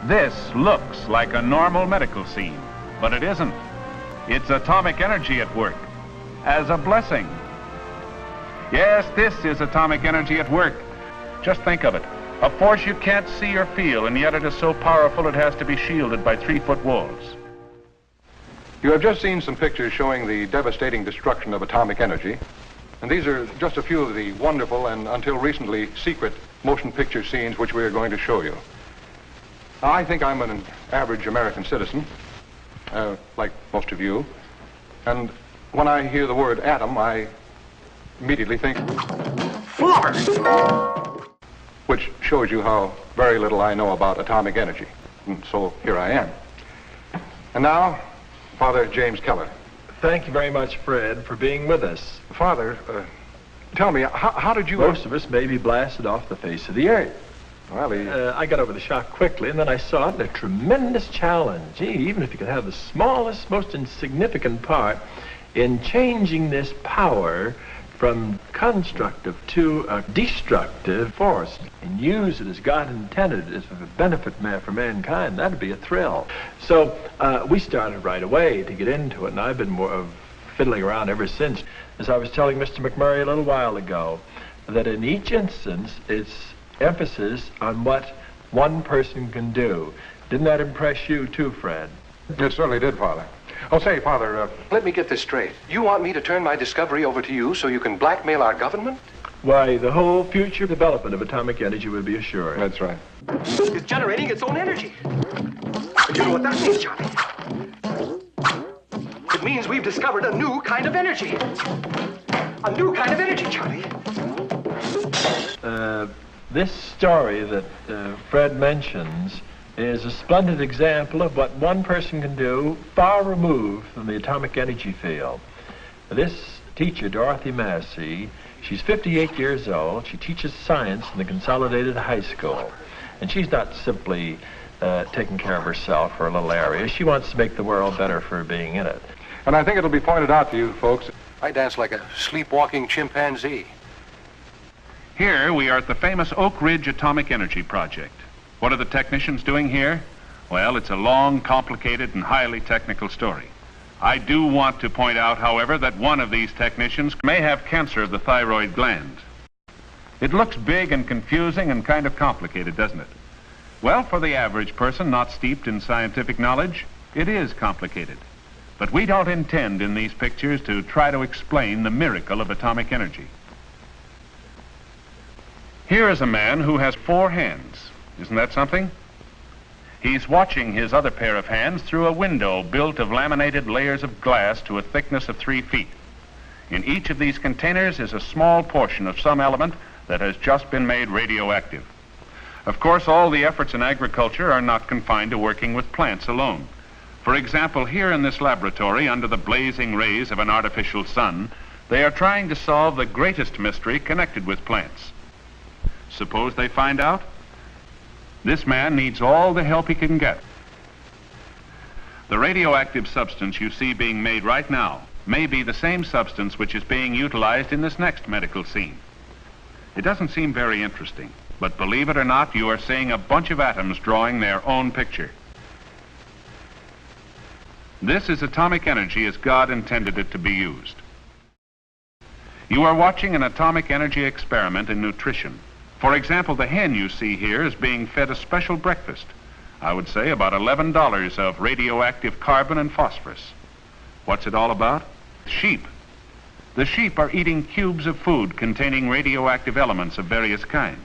This looks like a normal medical scene, but it isn't. It's atomic energy at work, as a blessing. Yes, this is atomic energy at work. Just think of it. A force you can't see or feel, and yet it is so powerful it has to be shielded by 3-foot walls. You have just seen some pictures showing the devastating destruction of atomic energy. And these are just a few of the wonderful and until recently secret motion picture scenes which we are going to show you. Now, I think I'm an average American citizen, like most of you. And when I hear the word atom, I immediately think flubber, which shows you how very little I know about atomic energy. And so here I am. And now, Father James Keller. Thank you very much, Fred, for being with us. Father, tell me, how did you... Most of us may be blasted off the face of the earth. Well, I got over the shock quickly, and then I saw it a tremendous challenge. Gee, even if you could have the smallest, most insignificant part in changing this power from constructive to a destructive force and use it as God intended as a benefit for mankind, that'd be a thrill. So we started right away to get into it, and I've been more fiddling around ever since. As I was telling Mr. MacMurray a little while ago, that in each instance, it's emphasis on what one person can do. Didn't that impress you too, Fred? It certainly did, Father. Oh, say, Father, Let me get this straight. You want me to turn my discovery over to you so you can blackmail our government? Why, the whole future development of atomic energy would be assured. That's right. It's generating its own energy. You know what that means, Charlie? It means we've discovered a new kind of energy. A new kind of energy, Charlie. This story that Fred mentions is a splendid example of what one person can do far removed from the atomic energy field. This teacher, Dorothy Massey, she's 58 years old. She teaches science in the Consolidated High School. And she's not simply taking care of herself for a little area. She wants to make the world better for being in it. And I think it'll be pointed out to you folks. I dance like a sleepwalking chimpanzee. Here we are at the famous Oak Ridge Atomic Energy Project. What are the technicians doing here? Well, it's a long, complicated, and highly technical story. I do want to point out, however, that one of these technicians may have cancer of the thyroid gland. It looks big and confusing and kind of complicated, doesn't it? Well, for the average person not steeped in scientific knowledge, it is complicated. But we don't intend in these pictures to try to explain the miracle of atomic energy. Here is a man who has 4 hands. Isn't that something? He's watching his other pair of hands through a window built of laminated layers of glass to a thickness of 3 feet. In each of these containers is a small portion of some element that has just been made radioactive. Of course, all the efforts in agriculture are not confined to working with plants alone. For example, here in this laboratory, under the blazing rays of an artificial sun, they are trying to solve the greatest mystery connected with plants. Suppose they find out? This man needs all the help he can get. The radioactive substance you see being made right now may be the same substance which is being utilized in this next medical scene. It doesn't seem very interesting, but believe it or not, you are seeing a bunch of atoms drawing their own picture. This is atomic energy as God intended it to be used. You are watching an atomic energy experiment in nutrition. For example, the hen you see here is being fed a special breakfast. I would say about $11 of radioactive carbon and phosphorus. What's it all about? Sheep. The sheep are eating cubes of food containing radioactive elements of various kinds.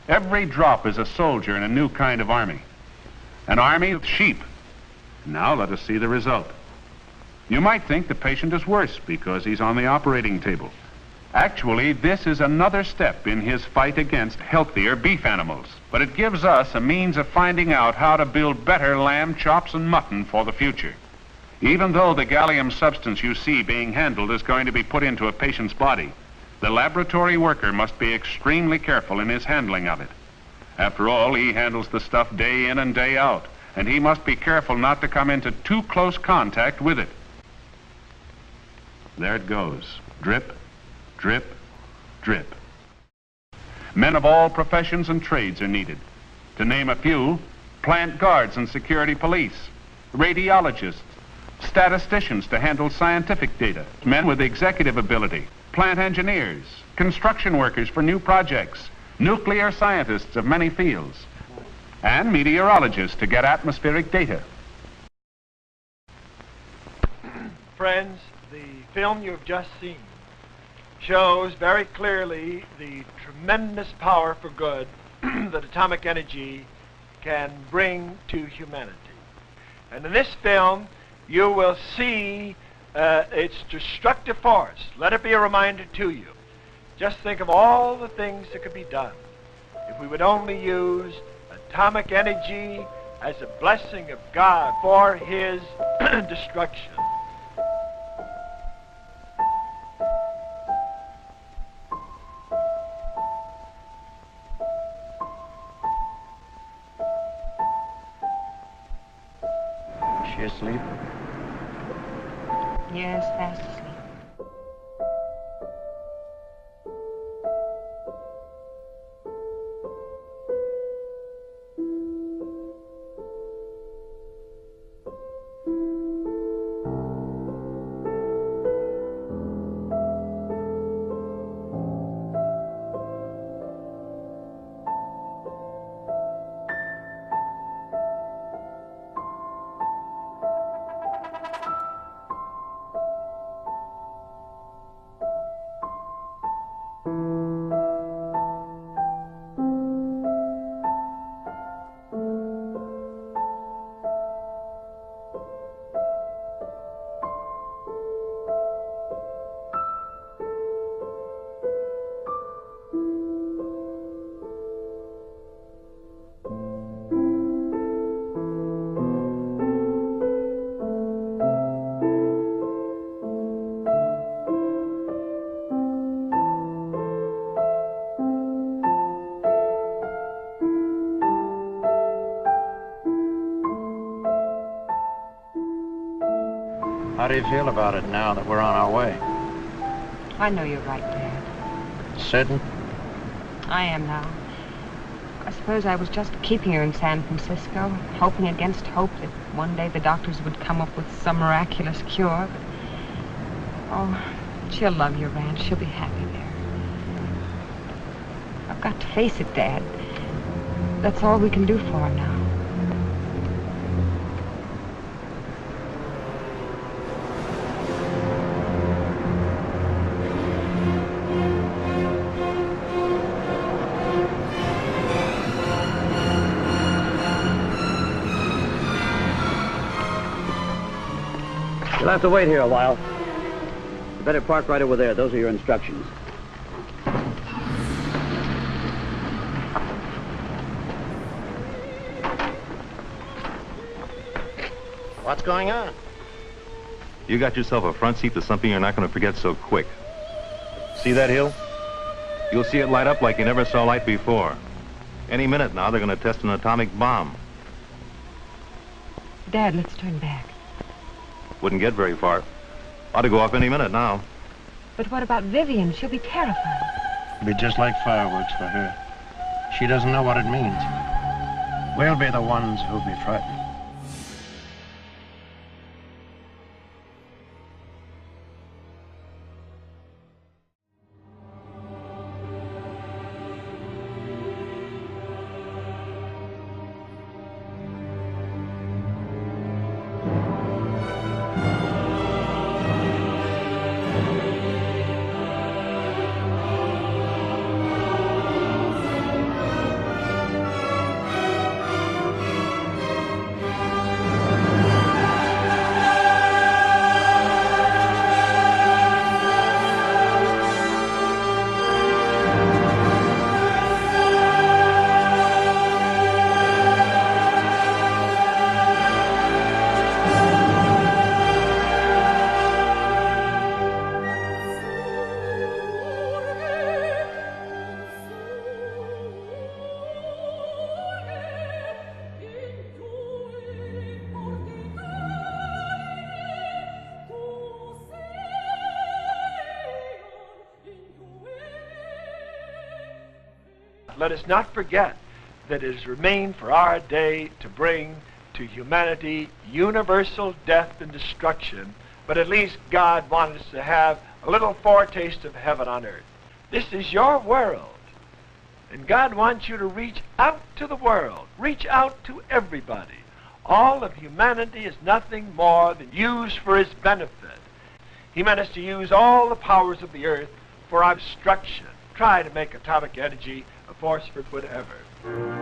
Every drop is a soldier in a new kind of army. An army of sheep. Now let us see the result. You might think the patient is worse because he's on the operating table. Actually, this is another step in his fight against healthier beef animals. But it gives us a means of finding out how to build better lamb chops and mutton for the future. Even though the gallium substance you see being handled is going to be put into a patient's body, the laboratory worker must be extremely careful in his handling of it. After all, he handles the stuff day in and day out, and he must be careful not to come into too close contact with it. There it goes. Drip, drip, drip. Men of all professions and trades are needed. To name a few, plant guards and security police, radiologists, statisticians to handle scientific data, men with executive ability, plant engineers, construction workers for new projects, nuclear scientists of many fields, and meteorologists to get atmospheric data. Friends, the film you've just seen shows very clearly the tremendous power for good that atomic energy can bring to humanity. And in this film, you will see its destructive force. Let it be a reminder to you. Just think of all the things that could be done if we would only use atomic energy as a blessing of God for his destruction. Is she asleep? Yes, fast asleep. How do you feel about it now that we're on our way? I know you're right, Dad. Certain? I am now. I suppose I was just keeping her in San Francisco, hoping against hope that one day the doctors would come up with some miraculous cure. But, oh, she'll love your ranch. She'll be happy there. I've got to face it, Dad. That's all we can do for her now. You'll have to wait here a while. You better park right over there. Those are your instructions. What's going on? You got yourself a front seat to something you're not going to forget so quick. See that hill? You'll see it light up like you never saw light before. Any minute now, they're going to test an atomic bomb. Dad, let's turn back. Wouldn't get very far. Ought to go off any minute now. But what about Vivian? She'll be terrified. It'll be just like fireworks for her. She doesn't know what it means. We'll be the ones who'll be frightened. Let us not forget that has remained for our day to bring to humanity universal death and destruction, but at least God wanted us to have a little foretaste of heaven on earth. This is your world, and God wants you to reach out to the world, reach out to everybody. All of humanity is nothing more than used for his benefit. He meant us to use all the powers of the earth for our destruction. Try to make atomic energy a force for good ever.